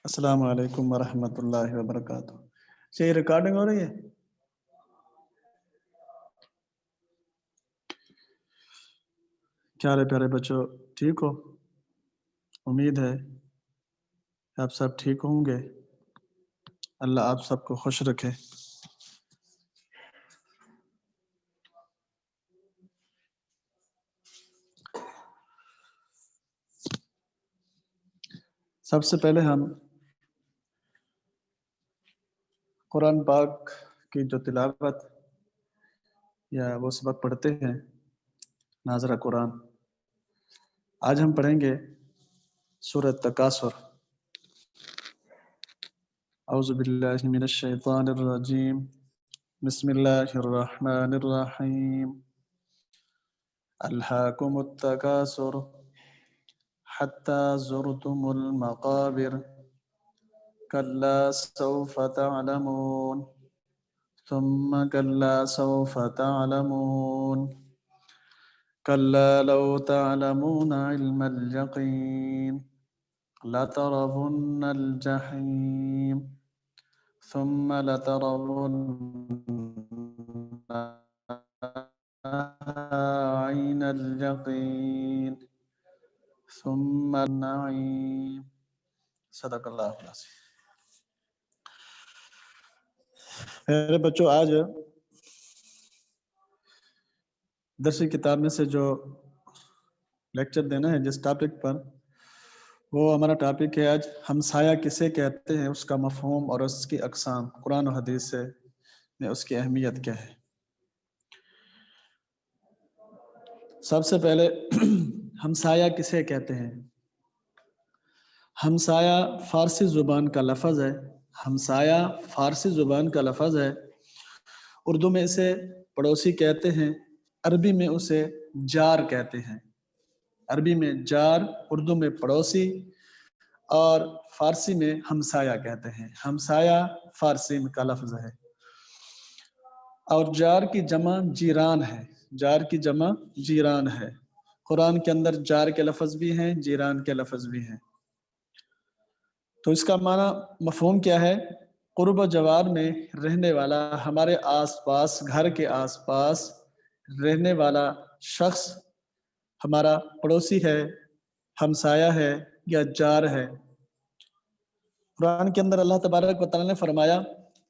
السلام علیکم ورحمۃ اللہ وبرکاتہ۔ یہ ریکارڈنگ ہو رہی ہے؟ کیا رہے پیارے بچوں، ٹھیک ہو؟ امید ہے آپ سب ٹھیک ہوں گے۔ اللہ آپ سب کو خوش رکھے۔ سب سے پہلے ہم قرآن پاک کی جو تلاوت یا وہ سبق پڑھتے ہیں ناظرہ قرآن، آج ہم پڑھیں گے سورۃ تکاثر۔ اعوذ باللہ من الشیطان الرجیم، بسم اللہ الرحمن الرحیم۔ الہاکم التکاثر حتی زرتم المقابر کلا سوف تعلمون ثم كلا سوف تعلمون كلا لو تعلمون علم اليقين لترون الجحيم ثم لترون عين اليقين ثم النعيم۔ صدق اللہ العظیم۔ میرے بچوں، آج درسی کتاب میں سے جو لیکچر دینا ہے جس ٹاپک پر، وہ ہمارا ٹاپک ہے آج ہمسایہ کسے کہتے ہیں، اس کا مفہوم اور اس کی اقسام، قرآن و حدیث سے میں اس کی اہمیت کیا ہے۔ سب سے پہلے ہمسایہ کسے کہتے ہیں؟ ہمسایہ فارسی زبان کا لفظ ہے۔ ہمسایہ فارسی زبان کا لفظ ہے۔ اردو میں اسے پڑوسی کہتے ہیں، عربی میں اسے جار کہتے ہیں۔ عربی میں جار، اردو میں پڑوسی، اور فارسی میں ہمسایہ کہتے ہیں۔ ہمسایہ فارسی کا لفظ ہے، اور جار کی جمع جیران ہے۔ جار کی جمع جیران ہے۔ قرآن کے اندر جار کے لفظ بھی ہیں، جیران کے لفظ بھی ہیں۔ تو اس کا معنی مفہوم کیا ہے؟ قرب و جوار میں رہنے والا، ہمارے آس پاس، گھر کے آس پاس رہنے والا شخص ہمارا پڑوسی ہے، ہمسایہ ہے یا جار ہے۔ قرآن کے اندر اللہ تبارک و تعالیٰ نے فرمایا،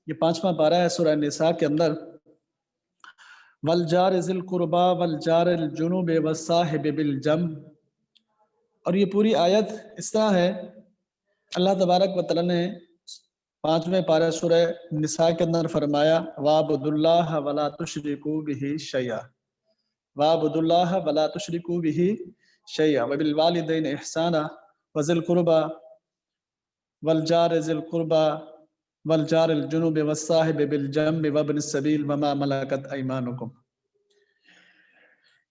یہ 5واں پارہ ہے سورہ نساء کے اندر، وَالْجَارِ ذِي الْقُرْبَى وَالْجَارِ الْجُنُوبِ وَالصَّاحِبِ بِالْجَنْبِ۔ اور یہ پوری آیت اس طرح ہے، اللہ تبارک و تعالیٰ نے 5ویں پارہ سورہ نساء کے اندر فرمایا، وَاعْبُدُوا اللَّهَ وَلَا تُشْرِكُوا بِهِ شَيْئًا، وَاعْبُدُوا اللَّهَ وَلَا تُشْرِكُوا بِهِ شَيْئًا وَبِالْوَالِدَيْنِ إِحْسَانًا وَذِي الْقُرْبَى وَالْجَارِ ذِي الْقُرْبَى وَالْجَارِ الْجُنُوبِ وَالصَّاحِبِ بِالْجَنْبِ وَابْنِ السَّبِيلِ وَمَا مَلَكَتْ أَيْمَانُكُمْ۔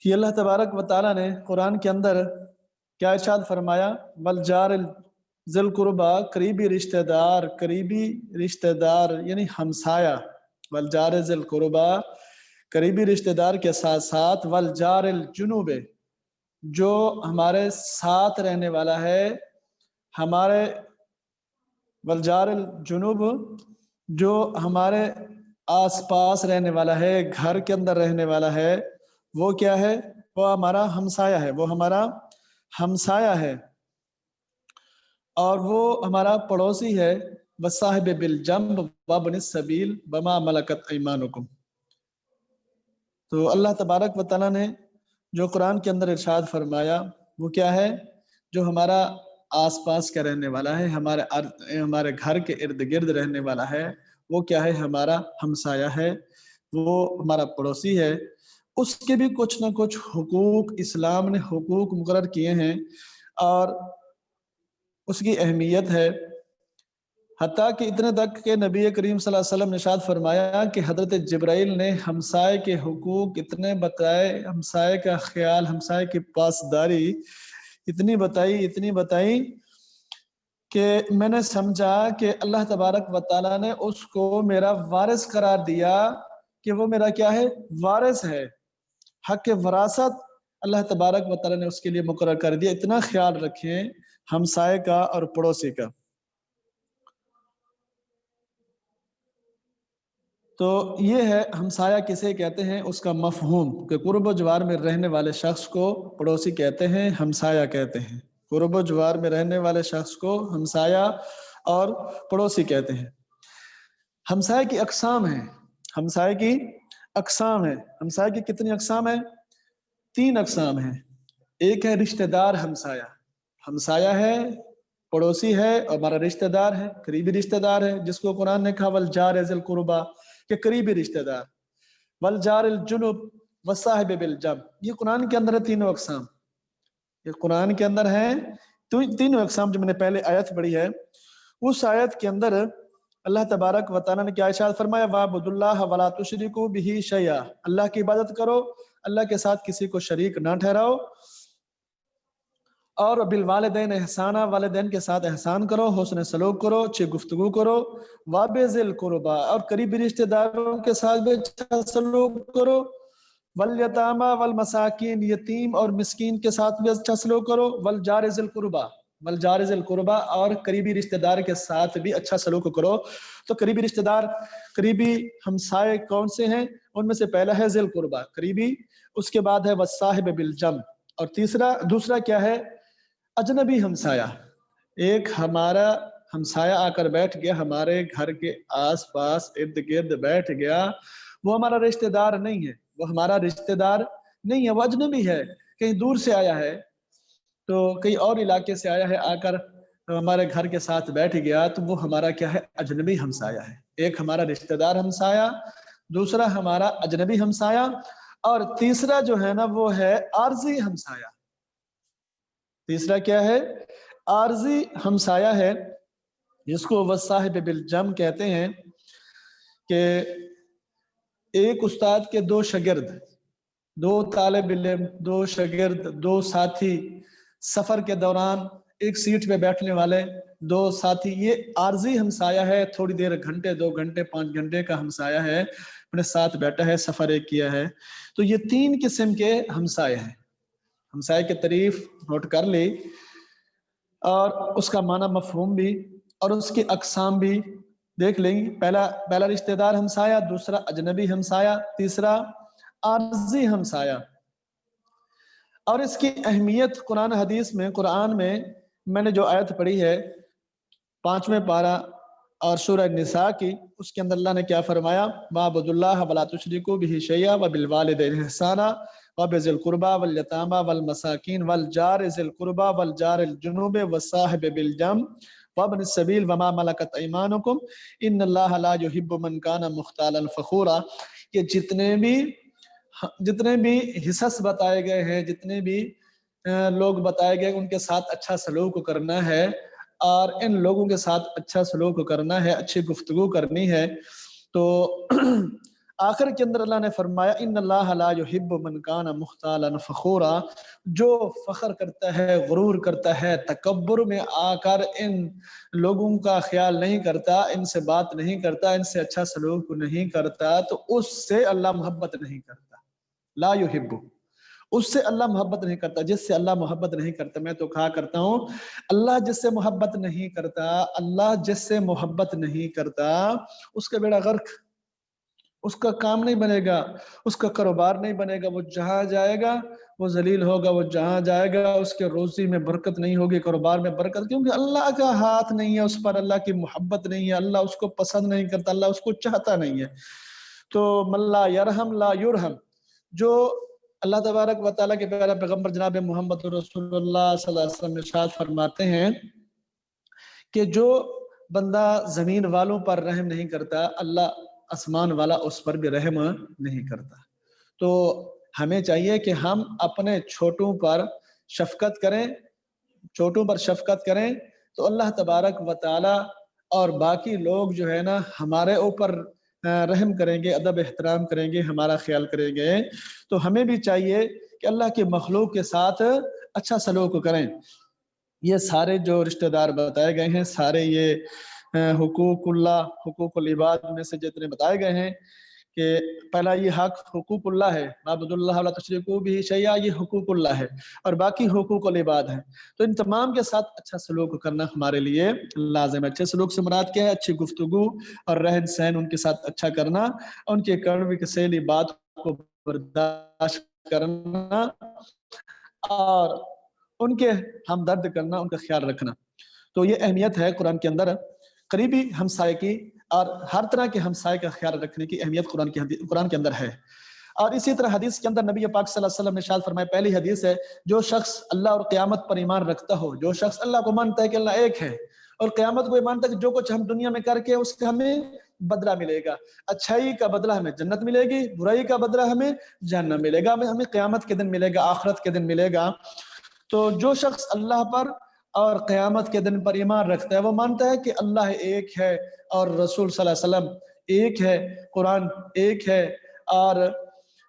یہ اللہ تبارک و تعالیٰ نے قرآن کے اندر کیا ارشاد فرمایا؟ وَالْجَارِ ذِی الْقُرْبَى، قریبی رشتہ دار، قریبی رشتہ دار یعنی ہمسایہ۔ وَالْجَارِ ذِی الْقُرْبَى، قریبی رشتہ دار کے ساتھ ساتھ، وَالْجَارِ الْجُنُوبِ، جو ہمارے ساتھ رہنے والا ہے، ہمارے وَالْجَارِ الْجُنُوبِ، جو ہمارے آس پاس رہنے والا ہے، گھر کے اندر رہنے والا ہے، وہ کیا ہے؟ وہ ہمارا ہمسایہ ہے، وہ ہمارا ہمسایہ ہے، اور وہ ہمارا پڑوسی ہے۔ وَالصَّاحِبِ بِالْجَنْبِ وَابْنِ السَّبِيلِ وَمَا مَلَكَتْ أَيْمَانُكُمْ۔ تو اللہ تبارک و تعالیٰ نے جو قرآن کے اندر ارشاد فرمایا وہ کیا ہے؟ جو ہمارا آس پاس کا رہنے والا ہے، ہمارے گھر کے ارد گرد رہنے والا ہے، وہ کیا ہے؟ ہمارا ہمسایہ ہے، وہ ہمارا پڑوسی ہے۔ اس کے بھی کچھ نہ کچھ حقوق، اسلام نے حقوق مقرر کیے ہیں، اور اس کی اہمیت ہے، حتیٰ کہ اتنے تک کہ نبی کریم صلی اللہ علیہ وسلم نے ارشاد فرمایا کہ حضرت جبرائیل نے ہمسائے کے حقوق اتنے بتائے، ہمسائے کا خیال، ہمسائے کی پاسداری اتنی بتائی کہ میں نے سمجھا کہ اللہ تبارک و تعالیٰ نے اس کو میرا وارث قرار دیا، کہ وہ میرا کیا ہے؟ وارث ہے۔ حق وراثت اللہ تبارک و تعالیٰ نے اس کے لیے مقرر کر دیا۔ اتنا خیال رکھیں ہمسائے کا اور پڑوسی کا۔ تو یہ ہے ہمسایہ کسے کہتے ہیں، اس کا مفہوم کہ قرب و جوار میں رہنے والے شخص کو پڑوسی کہتے ہیں، ہمسایہ کہتے ہیں۔ قرب و جوار میں رہنے والے شخص کو ہمسایہ اور پڑوسی کہتے ہیں۔ ہمسایہ کی اقسام ہیں، ہمسایہ کی اقسام ہیں۔ ہمسایہ کی کتنی اقسام ہیں؟ 3 اقسام ہیں۔ ایک ہے رشتہ دار ہمسایہ، ہمسایہ ہے، پڑوسی ہے اور ہمارا رشتہ دار ہے، قریبی رشتہ دار ہے، جس کو قرآن نے کہا والجار ذی القربیٰ، کہ قریبی رشتہ دار، والجار الجنب والصاحب بالجنب۔ یہ قرآن کے اندر ہے تینوں اقسام، یہ قرآن کے اندر ہیں تینوں اقسام جو میں نے پہلے آیت پڑھی ہے۔ اس آیت کے اندر اللہ تبارک و تعالیٰ نے کیا ارشاد فرمایا، وَاعْبُدُوا اللَّهَ وَلَا تُشْرِكُوا بِهِ شَيْئًا، اللہ کی عبادت کرو، اللہ کے ساتھ کسی کو شریک نہ ٹھہراؤ، اور بالوالدین احسانہ، والدین کے ساتھ احسان کرو، حسن سلوک کرو، اچھی گفتگو کرو، وَبِذِي الْقُرْبَىٰ، اور قریبی رشتہ داروں کے ساتھ بھی اچھا سلوک کرو، والیتامیٰ والمساکین، یتیم اور مسکین کے ساتھ بھی اچھا سلوک کرو، والجار ذی القربیٰ، والجار ذی القربیٰ، اور قریبی رشتہ دار کے ساتھ بھی اچھا سلوک کرو۔ تو قریبی رشتہ دار، قریبی ہمسائے کون سے ہیں؟ ان میں سے پہلا ہے ذی القربیٰ، قریبی، اس کے بعد ہے والصاحب بالجنب، اور دوسرا کیا ہے؟ اجنبی ہمسایہ۔ ایک ہمارا ہمسایہ آ کر بیٹھ گیا ہمارے گھر کے آس پاس ارد گرد بیٹھ گیا، وہ ہمارا رشتہ دار نہیں ہے، وہ ہمارا رشتہ دار نہیں ہے، وہ اجنبی ہے، کہیں دور سے آیا ہے، تو کہیں اور علاقے سے آیا ہے، آ کر ہمارے گھر کے ساتھ بیٹھ گیا، تو وہ ہمارا کیا ہے؟ اجنبی ہمسایہ ہے۔ ایک ہمارا رشتہ دار ہمسایہ، دوسرا ہمارا اجنبی ہمسایہ، اور تیسرا جو ہے نا وہ ہے عارضی ہمسایہ۔ تیسرا کیا ہے؟ عارضی ہمسایہ ہے، جس کو والصاحب بالجنب کہتے ہیں، کہ ایک استاد کے 2 شاگرد، 2 طالب علم، 2 شاگرد، 2 ساتھی، سفر کے دوران ایک سیٹ پہ بیٹھنے والے 2 ساتھی، یہ عارضی ہمسایہ ہے، تھوڑی دیر، گھنٹے 2 گھنٹے 5 گھنٹے کا ہمسایہ ہے، اپنے ساتھ بیٹھا ہے، سفر ایک کیا ہے۔ تو یہ 3 قسم کے ہمسایہ ہیں۔ ہمسایہ کی تعریف نوٹ کر لی، اور اس کا معنی مفہوم بھی اور اس کی اقسام بھی دیکھ لیں گے۔ پہلا رشتہ دار ہمسایہ، دوسرا اجنبی ہمسایہ، تیسرا عارضی ہمسایہ۔ اور اس کی اہمیت قرآن حدیث میں، قرآن میں نے جو آیت پڑھی ہے 5ویں پارہ اور سورہ نساء کی، اس کے اندر اللہ نے کیا فرمایا، وَاعْبُدُوا اللَّهَ وَلَا تُشْرِكُوا بِهِ شَيْئًا وَبِالْوَالِدَيْنِ إِحْسَانًا وَبِذِي الْقُرْبَىٰ وَالْيَتَامَىٰ وَالْمَسَاكِينِ وَالْجَارِ ذِي الْقُرْبَىٰ وَالْجَارِ الْجُنُبِ وَالصَّاحِبِ بِالْجَنبِ وَابْنِ السَّبِيلِ وَمَا مَلَكَتْ أَيْمَانُكُمْ إِنَّ اللَّهَ لَا يُحِبُّ مَنْ كَانَ مُخْتَالًا فَخُورًا۔ یہ جتنے بھی حصص بتائے گئے ہیں، جتنے بھی لوگ بتائے گئے، ان کے ساتھ اچھا سلوک کرنا ہے، اور ان لوگوں کے ساتھ اچھا سلوک کرنا ہے، اچھی گفتگو کرنی ہے۔ تو آخر کے اندر اللہ نے فرمایا، ان اللہ لا یحب من کان مختالا فخورا، جو فخر کرتا ہے، غرور کرتا ہے، تکبر میں آ کر ان لوگوں کا خیال نہیں کرتا، ان سے بات نہیں کرتا، ان سے اچھا سلوک نہیں کرتا، تو اس سے اللہ محبت نہیں کرتا۔ لا یحب، اس سے اللہ محبت نہیں کرتا، جس سے اللہ محبت نہیں کرتا۔ میں تو کہا کرتا ہوں، اللہ جس سے محبت نہیں کرتا، اللہ جس سے محبت نہیں کرتا، اس کا بیڑا غرق، اس کا کام نہیں بنے گا، اس کا کاروبار نہیں بنے گا، وہ جہاں جائے گا وہ ذلیل ہوگا، وہ جہاں جائے گا اس کے روزی میں برکت نہیں ہوگی، کاروبار میں برکت، کیونکہ اللہ کا ہاتھ نہیں ہے اس پر، اللہ کی محبت نہیں ہے، اللہ اس کو پسند نہیں کرتا، اللہ اس کو چاہتا نہیں ہے۔ تو من لا یرحم لا یرحم، جو اللہ تبارک و تعالیٰ کے پیارے پیغمبر جناب محمد رسول اللہ صلی اللہ علیہ وسلم ارشاد فرماتے ہیں کہ جو بندہ زمین والوں پر رحم نہیں کرتا، اللہ آسمان والا اس پر بھی رحم نہیں کرتا۔ تو ہمیں چاہیے کہ ہم اپنے چھوٹوں پر شفقت کریں، چھوٹوں پر شفقت کریں، تو اللہ تبارک و تعالیٰ اور باقی لوگ جو ہے نا ہمارے اوپر رحم کریں گے، ادب احترام کریں گے، ہمارا خیال کریں گے۔ تو ہمیں بھی چاہیے کہ اللہ کے مخلوق کے ساتھ اچھا سلوک کریں۔ یہ سارے جو رشتہ دار بتائے گئے ہیں، سارے یہ حقوق اللہ، حقوق العباد میں سے جتنے بتائے گئے ہیں، کہ پہلا یہ حق حقوق اللہ ہے، معبود اللہ ولا تشرکوا بہ شیئا، یہ حقوق اللہ ہے، اور باقی حقوق العباد ہیں۔ تو ان تمام کے ساتھ اچھا سلوک کرنا ہمارے لیے لازم ہے۔ اچھے سلوک سے مراد کیا ہے؟ اچھی گفتگو اور رہن سہن ان کے ساتھ اچھا کرنا، ان کے کڑوی کسیلی بات کو برداشت کرنا، اور ان کے ہمدرد کرنا، ان کا خیال رکھنا۔ تو یہ اہمیت ہے قرآن کے اندر قریبی ہمسائے کی، اور ہر طرح کے ہمسائے کا خیال رکھنے کی اہمیت قرآن کے اندر ہے۔ اور اسی طرح حدیث کے اندر نبی پاک صلی اللہ علیہ وسلم نے ارشاد فرمایا، پہلی حدیث ہے، جو شخص اللہ اور قیامت پر ایمان رکھتا ہو، جو شخص اللہ کو مانتا ہے کہ اللہ ایک ہے، اور قیامت کو مانتا ہے کہ جو کچھ ہم دنیا میں کر کے اس کا ہمیں بدلہ ملے گا، اچھائی کا بدلہ ہمیں جنت ملے گی، برائی کا بدلہ ہمیں جہنم ملے گا، ہمیں قیامت کے دن ملے گا، آخرت کے دن ملے گا۔ تو جو شخص اللہ پر اور قیامت کے دن پر ایمان رکھتا ہے، وہ مانتا ہے کہ اللہ ایک ہے، اور رسول صلی اللہ علیہ وسلم ایک ہے، قرآن ایک ہے، اور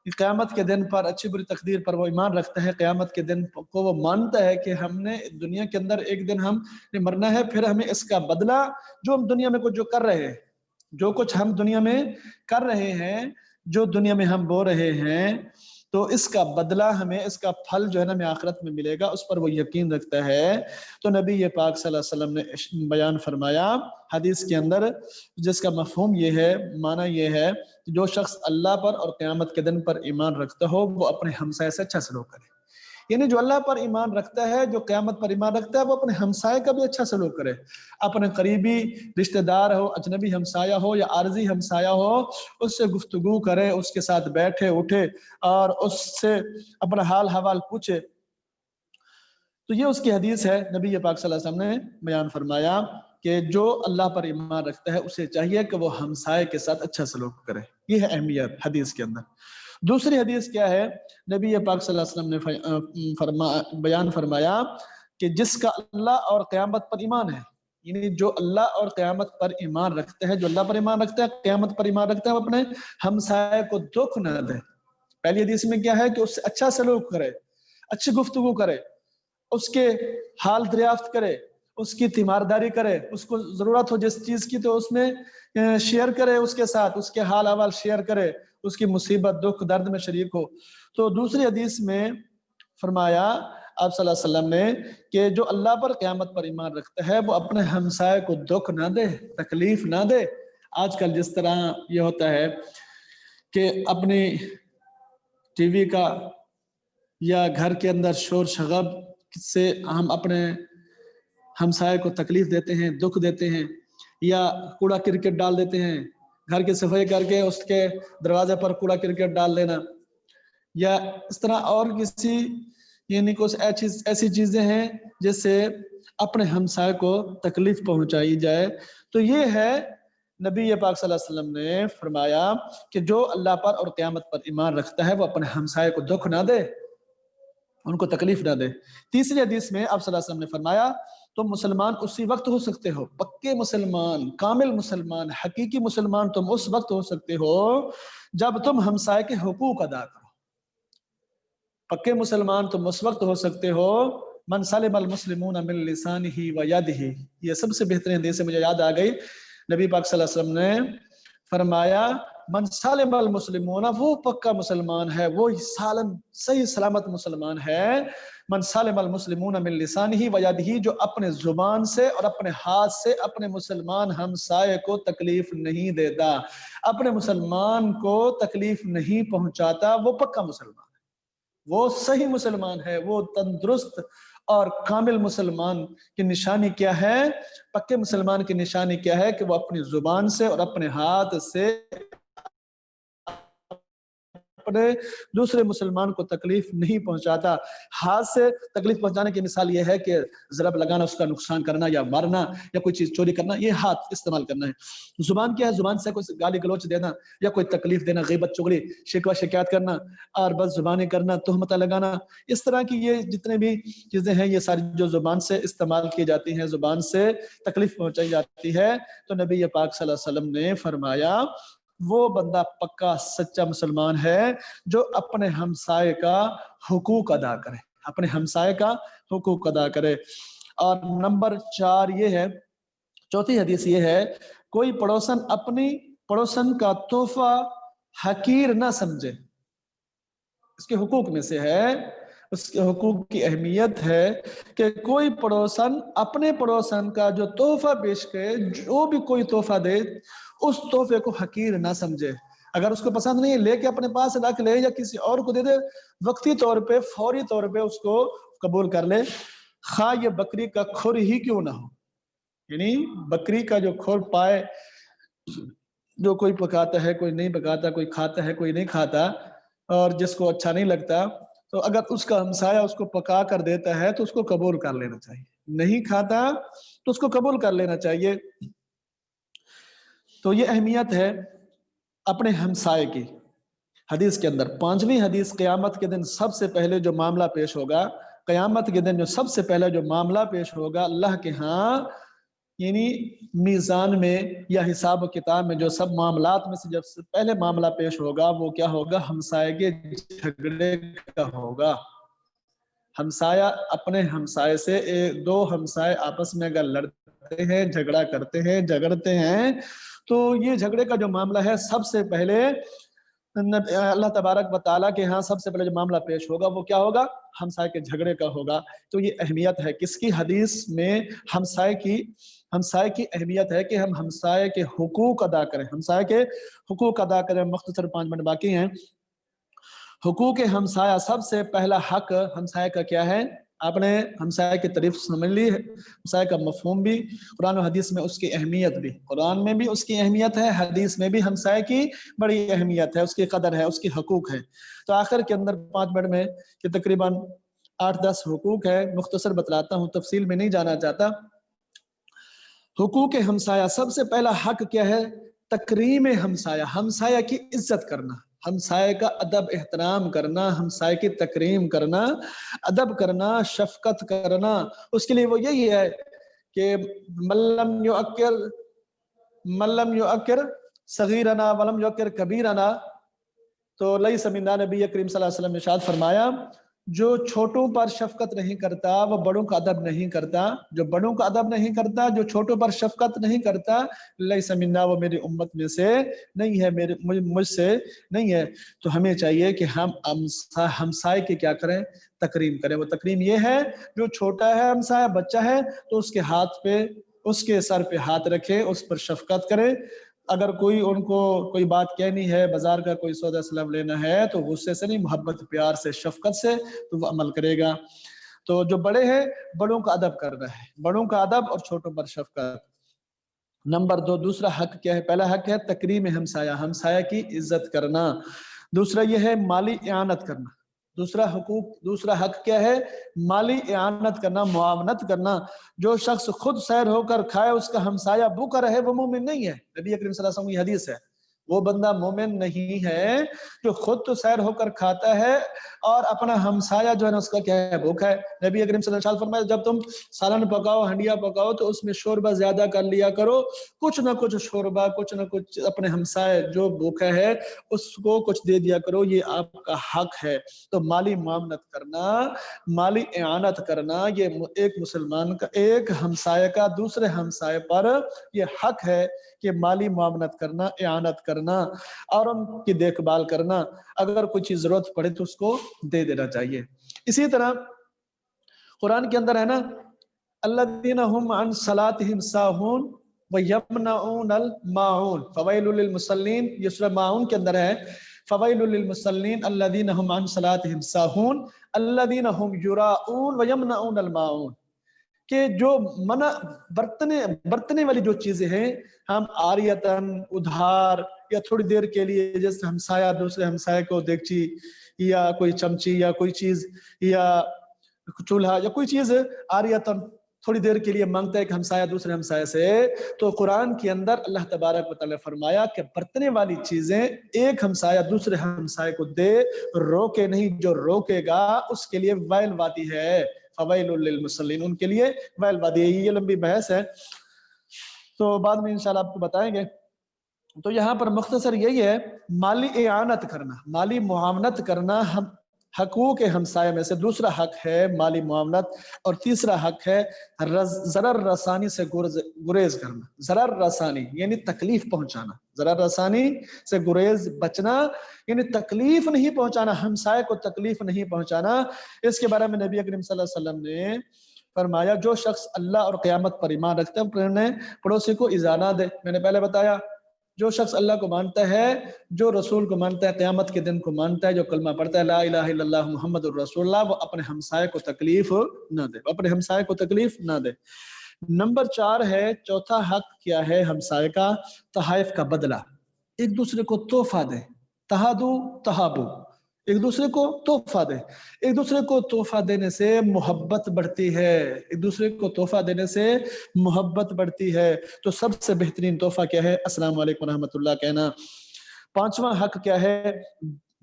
قیامت کے دن پر اچھی بری تقدیر پر وہ ایمان رکھتا ہے، قیامت کے دن کو وہ مانتا ہے کہ ہم نے دنیا کے اندر ایک دن ہم نے مرنا ہے، پھر ہمیں اس کا بدلہ جو ہم دنیا میں جو کر رہے ہیں، جو کچھ ہم دنیا میں کر رہے ہیں، جو دنیا میں ہم بو رہے ہیں، تو اس کا بدلہ ہمیں، اس کا پھل جو ہے نا ہمیں آخرت میں ملے گا، اس پر وہ یقین رکھتا ہے۔ تو نبی پاک صلی اللہ علیہ وسلم نے بیان فرمایا حدیث کے اندر، جس کا مفہوم یہ ہے، معنی یہ ہے کہ جو شخص اللہ پر اور قیامت کے دن پر ایمان رکھتا ہو، وہ اپنے ہمسائے سے اچھا سلوک کرے۔ یعنی جو اللہ پر ایمان رکھتا ہے، جو قیامت پر ایمان رکھتا ہے، وہ اپنے ہمسائے کا بھی اچھا سلوک کرے، اپنے قریبی رشتہ دار ہو، اجنبی ہمسایہ ہو یا عارضی ہمسایہ ہو، اس سے گفتگو کرے، اس کے ساتھ بیٹھے اٹھے اور اس سے اپنا حال حوال پوچھے۔ تو یہ اس کی حدیث ہے، نبی پاک صلی اللہ علیہ وسلم نے بیان فرمایا کہ جو اللہ پر ایمان رکھتا ہے، اسے چاہیے کہ وہ ہمسائے کے ساتھ اچھا سلوک کرے۔ یہ ہے اہمیت حدیث کے اندر۔ دوسری حدیث کیا ہے؟ نبی پاک صلی اللہ علیہ وسلم نے بیان فرمایا کہ جس کا اللہ اور قیامت پر ایمان ہے، یعنی جو اللہ اور قیامت پر ایمان رکھتا ہے، جو اللہ پر ایمان رکھتا ہے، قیامت پر ایمان رکھتا ہے، وہ اپنے ہمسائے کو دکھ نہ دے۔ پہلی حدیث میں کیا ہے کہ اس سے اچھا سلوک کرے، اچھی گفتگو کرے، اس کے حال دریافت کرے، اس کی تیمارداری کرے، اس کو ضرورت ہو جس چیز کی تو اس میں شیئر کرے، اس کے ساتھ اس کے حال احوال شیئر کرے، اس کی مصیبت دکھ درد میں شریک ہو۔ تو دوسری حدیث میں فرمایا آپ صلی اللہ علیہ وسلم نے کہ جو اللہ پر قیامت پر ایمان رکھتا ہے، وہ اپنے ہمسائے کو دکھ نہ دے، تکلیف نہ دے۔ آج کل جس طرح یہ ہوتا ہے کہ اپنی ٹی وی کا یا گھر کے اندر شور شغب سے ہم اپنے ہمسائے کو تکلیف دیتے ہیں، دکھ دیتے ہیں، یا کوڑا کرکٹ ڈال دیتے ہیں، گھر کی صفائی کر کے اس کے دروازے پر کوڑا کرکٹ ڈال دینا، یا اس طرح اور کسی یعنی کچھ ایسی چیزیں ہیں جس سے اپنے ہمسائے کو تکلیف پہنچائی جائے۔ تو یہ ہے نبی پاک صلی اللہ علیہ وسلم نے فرمایا کہ جو اللہ پر اور قیامت پر ایمان رکھتا ہے، وہ اپنے ہمسائے کو دکھ نہ دے، ان کو تکلیف نہ دے۔ تیسری حدیث میں آپ صلی اللہ علیہ وسلم نے فرمایا تم مسلمان اسی وقت ہو سکتے ہو، پکے مسلمان، کامل مسلمان، حقیقی مسلمان تم اس وقت ہو سکتے ہو جب تم ہمسائے کے حقوق ادا کرو۔ پکے مسلمان تم اس وقت ہو سکتے ہو من سلم المسلمون من لسانہ و یدہ۔ یہ سب سے بہترین حدیث سے مجھے یاد آ گئی، نبی پاک صلی اللہ علیہ وسلم نے فرمایا من سالم المسلمون، وہ پکا مسلمان ہے، وہ سالم صحیح سلامت مسلمان ہے، من سالم المسلمون من لسانہ و یدہ، جو اپنے زبان سے اور اپنے ہاتھ سے اپنے مسلمان ہمسائے کو تکلیف نہیں دیتا، اپنے مسلمان کو تکلیف نہیں پہنچاتا، وہ پکا مسلمان ہے، وہ صحیح مسلمان ہے، وہ تندرست اور کامل مسلمان کی نشانی کیا ہے؟ پکے مسلمان کی نشانی کیا ہے؟ کہ وہ اپنی زبان سے اور اپنے ہاتھ سے اپنے دوسرے مسلمان کو تکلیف نہیں پہنچاتا۔ ہاتھ سے تکلیف پہنچانے کی مثال یہ ہے کہ ضرب لگانا، اس کا نقصان کرنا یا مارنا یا کوئی چیز چوری کرنا، یہ ہاتھ استعمال کرنا ہے۔ زبان کیا ہے؟ زبان سے کوئی گالی گلوچ دینا یا کوئی تکلیف دینا، غیبت چغلی، شکوہ شکایت کرنا اور بد زبانی کرنا، تہمتیں لگانا، اس طرح کی یہ جتنے بھی چیزیں ہیں، یہ ساری جو زبان سے استعمال کی جاتی ہیں، زبان سے تکلیف پہنچائی جاتی ہے۔ تو نبی پاک صلی اللہ علیہ وسلم نے فرمایا وہ بندہ پکا سچا مسلمان ہے جو اپنے ہمسائے کا حقوق ادا کرے، اپنے ہمسائے کا حقوق ادا کرے۔ اور نمبر 4 یہ ہے، چوتھی حدیث یہ ہے، کوئی پڑوسن اپنی پڑوسن کا تحفہ حقیر نہ سمجھے. اس کے حقوق میں سے ہے، اس کے حقوق کی اہمیت ہے کہ کوئی پڑوسن اپنے پڑوسن کا جو تحفہ پیش کرے، جو بھی کوئی تحفہ دے، اس تحفے کو حقیر نہ سمجھے. اگر اس کو پسند نہیں لے کے اپنے پاس رکھ لے یا کسی اور کو دے دے، وقتی طور پہ فوری طور پہ اس کو قبول کر لے، خواہ یہ بکری کا کھر ہی کیوں نہ ہو. یعنی بکری کا جو کھر پائے، جو کوئی پکاتا ہے کوئی نہیں پکاتا، کوئی کھاتا ہے کوئی نہیں کھاتا، اور جس کو اچھا نہیں لگتا، تو اگر اس کا ہمسایہ اس کو پکا کر دیتا ہے تو اس کو قبول کر لینا چاہیے. نہیں کھاتا تو اس کو قبول کر لینا چاہیے. تو یہ اہمیت ہے اپنے ہمسائے کی. حدیث کے اندر 5ویں حدیث، قیامت کے دن سب سے پہلے جو معاملہ پیش ہوگا، قیامت کے دن جو سب سے پہلے جو معاملہ پیش ہوگا اللہ کے ہاں، یعنی میزان میں یا حساب و کتاب میں جو سب معاملات میں سے جب سے پہلے معاملہ پیش ہوگا وہ کیا ہوگا؟ ہمسائے کے جھگڑے کا ہوگا. ہمسایہ اپنے ہمسائے سے، دو ہمسائے آپس میں اگر لڑتے ہیں، جھگڑا کرتے ہیں، جھگڑتے ہیں، تو یہ جھگڑے کا جو معاملہ ہے سب سے پہلے اللہ تبارک و تعالیٰ کے ہاں سب سے پہلے جو معاملہ پیش ہوگا وہ کیا ہوگا؟ ہمسائے کے جھگڑے کا ہوگا. تو یہ اہمیت ہے کس کی؟ حدیث میں ہمسائے کی اہمیت ہے کہ ہم ہمسائے کے حقوق ادا کریں. ہمسائے کے حقوق ادا کریں. مختصر 5 منٹ باقی ہیں. حقوق ہمسایہ، سب سے پہلا حق ہمسائے کا کیا ہے؟ آپ نے ہمسائے کی تعریف سمجھ لی ہے، ہمسائے کا مفہوم بھی، قرآن و حدیث میں اس کی اہمیت بھی. قرآن میں بھی اس کی اہمیت ہے، حدیث میں بھی ہمسائے کی بڑی اہمیت ہے، اس کی قدر ہے، اس کی حقوق ہے. تو آخر کے اندر 5 منٹ میں کہ تقریباً 8-10 حقوق ہے، مختصر بتلاتا ہوں، تفصیل میں نہیں جانا چاہتا. حقوق ہمسایہ، سب سے پہلا حق کیا ہے؟ تکریم ہمسایہ، ہمسایہ کی عزت کرنا، ہمسائے کا ادب احترام کرنا، ہمسائے کی تکریم کرنا، ادب کرنا، شفقت کرنا. اس کے لیے وہ یہی ہے کہ من لم یؤکر صغیرنا ولم یؤکر کبیرنا، تو لیس منا. نبی کریم صلی اللہ علیہ وسلم نے ارشاد فرمایا، جو چھوٹوں پر شفقت نہیں کرتا وہ بڑوں کا ادب نہیں کرتا. جو بڑوں کا ادب نہیں کرتا، جو چھوٹوں پر شفقت نہیں کرتا، لیس منا، وہ میری امت میں سے نہیں ہے، مجھ سے نہیں ہے. تو ہمیں چاہیے کہ ہم ہمسائے کی کیا کریں؟ تکریم کریں. وہ تکریم یہ ہے، جو چھوٹا ہے ہمسایہ، بچہ ہے، تو اس کے ہاتھ پہ، اس کے سر پہ ہاتھ رکھے، اس پر شفقت کرے. اگر کوئی ان کو کوئی بات کہنی ہے، بازار کا کوئی سودا سلام لینا ہے، تو غصے سے نہیں، محبت پیار سے شفقت سے تو وہ عمل کرے گا. تو جو بڑے ہیں، بڑوں کا ادب کرنا ہے، بڑوں کا ادب اور چھوٹوں پر شفقت. نمبر 2، دوسرا حق کیا ہے؟ پہلا حق ہے تکریم ہمسایہ، ہمسایہ کی عزت کرنا. دوسرا یہ ہے مالی اعانت کرنا. دوسرا حق کیا ہے؟ مالی اعانت کرنا، معاونت کرنا. جو شخص خود سیر ہو کر کھائے، اس کا ہمسایہ بھوکا رہے، وہ مومن نہیں ہے. نبی کریم صلی اللہ علیہ وسلم کی حدیث ہے، وہ بندہ مومن نہیں ہے جو خود تو سیر ہو کر کھاتا ہے اور اپنا ہمسایہ جو ہے نا اس کا کیا ہے؟ بھوکا ہے. نبی کریم صلی اللہ علیہ وسلم فرمایا، جب تم سالن پکاؤ، ہنڈیا پکاؤ، تو اس میں شوربہ زیادہ کر لیا کرو. کچھ نہ کچھ شوربہ، کچھ نہ کچھ اپنے ہمسایہ جو بھوکا ہے اس کو کچھ دے دیا کرو، یہ آپ کا حق ہے. تو مالی معاونت کرنا، مالی اعانت کرنا، یہ ایک مسلمان کا، ایک ہمسایہ کا دوسرے ہمسایہ پر یہ حق ہے کہ مالی معاونت کرنا، اعانت کرنا اور ان کی دیکھ بھال کرنا. اگر کوئی چیز ضرورت پڑے تو اس کو دے دینا چاہیے. اسی طرح قرآن کے اندر ہے نا، الذین هم عن صلاتهم ساہون ویمنعون الماعون فویل للمصلین. یہ سورہ ماعون کے اندر ہے، فویل للمصلین الذین هم عن صلاتهم ساہون الذین هم یراؤون ویمنعون الماعون. کہ جو منع برتنے والی جو چیزیں ہیں، ہم عاریتاً، ادھار، یا تھوڑی دیر کے لیے، جیسے ہمسایہ دوسرے ہمسایہ کو دیگچی یا کوئی چمچی یا کوئی چیز یا چولہا یا کوئی چیز عاریتاً تھوڑی دیر کے لیے مانگتا ہے کہ ہمسایہ دوسرے ہمسایہ سے، تو قرآن کے اندر اللہ تبارک و تعالی نے فرمایا کہ برتنے والی چیزیں ایک ہمسایہ دوسرے ہمسایہ کو دے، روکے نہیں. جو روکے گا اس کے لیے ویل وادی ہے، فویل للمصلین، ان کے لیے ویل وادی ہے. یہ لمبی بحث ہے تو بعد میں انشاءاللہ آپ کو بتائیں گے. تو یہاں پر مختصر یہی ہے، مالی اعانت کرنا، مالی معاونت کرنا حقوق ہمسائے میں سے دوسرا حق ہے مالی معاملات، اور تیسرا حق ہے ضرر رسانی سے گریز کرنا۔ ضرر رسانی یعنی تکلیف پہنچانا، ضرر رسانی سے گریز بچنا یعنی تکلیف نہیں پہنچانا، ہمسائے کو تکلیف نہیں پہنچانا۔ اس کے بارے میں نبی اکرم صلی اللہ علیہ وسلم نے فرمایا جو شخص اللہ اور قیامت پر ایمان رکھتا ہے اپنے پڑوسی کو ایذا نہ دے۔ میں نے پہلے بتایا جو شخص اللہ کو مانتا ہے، جو رسول کو مانتا ہے، قیامت کے دن کو مانتا ہے، جو کلمہ پڑھتا ہے لا الہ الا اللہ محمد الرسول اللہ، وہ اپنے ہمسائے کو تکلیف نہ دے، اپنے ہمسائے کو تکلیف نہ دے۔ نمبر 4 ہے، چوتھا حق کیا ہے ہمسائے کا؟ تحائف کا بدلہ، ایک دوسرے کو تحفہ دے، تہادو تہابو، ایک دوسرے کو تحفہ دے۔ ایک دوسرے کو تحفہ دینے سے محبت بڑھتی ہے، ایک دوسرے کو تحفہ دینے سے محبت بڑھتی ہے۔ تو سب سے بہترین تحفہ کیا ہے؟ السلام علیکم ورحمۃ اللہ کہنا۔ 5واں حق کیا ہے؟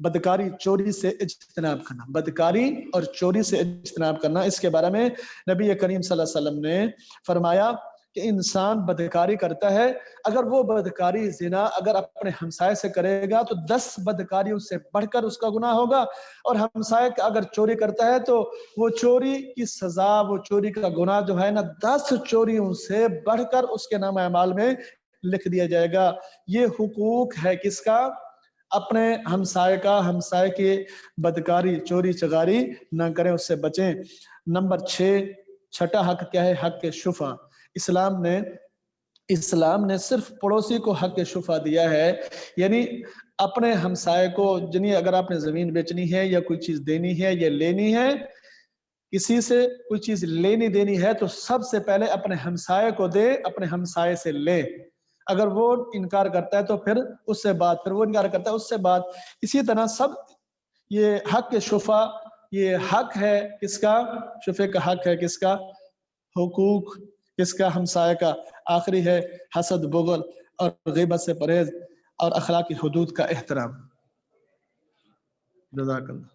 بدکاری، چوری سے اجتناب کرنا، بدکاری اور چوری سے اجتناب کرنا۔ اس کے بارے میں نبی کریم صلی اللہ علیہ وسلم نے فرمایا کہ انسان بدکاری کرتا ہے، اگر وہ بدکاری زنا اگر اپنے ہمسائے سے کرے گا تو 10 بدکاری اس سے بڑھ کر اس کا گناہ ہوگا، اور ہمسائے اگر چوری کرتا ہے تو وہ چوری کی سزا، وہ چوری کا گناہ جو ہے نا 10 چوریوں سے بڑھ کر اس کے نام اعمال میں لکھ دیا جائے گا۔ یہ حقوق ہے کس کا؟ اپنے ہمسائے کا۔ ہمسائے کی بدکاری، چوری چغاری نہ کریں، اس سے بچیں۔ نمبر 6، چھٹا حق کیا ہے؟ حق شفع۔ اسلام نے صرف پڑوسی کو حق شفع دیا ہے، یعنی اپنے ہمسائے کو، جنہیں اگر آپ نے زمین بیچنی ہے یا کوئی چیز دینی ہے یا لینی ہے، کسی سے کوئی چیز لینی دینی ہے تو سب سے پہلے اپنے ہمسائے کو دے، اپنے ہمسائے سے لے۔ اگر وہ انکار کرتا ہے تو پھر اس سے بات، پھر وہ انکار کرتا ہے اس سے بات۔ اسی طرح سب یہ حق شفع، یہ حق ہے کس کا؟ شفع کا حق ہے کس کا؟ حقوق کس کا؟ ہمسائے کا۔ آخری ہے حسد، بغل اور غیبت سے پرہیز اور اخلاقی حدود کا احترام۔ جزاک اللہ۔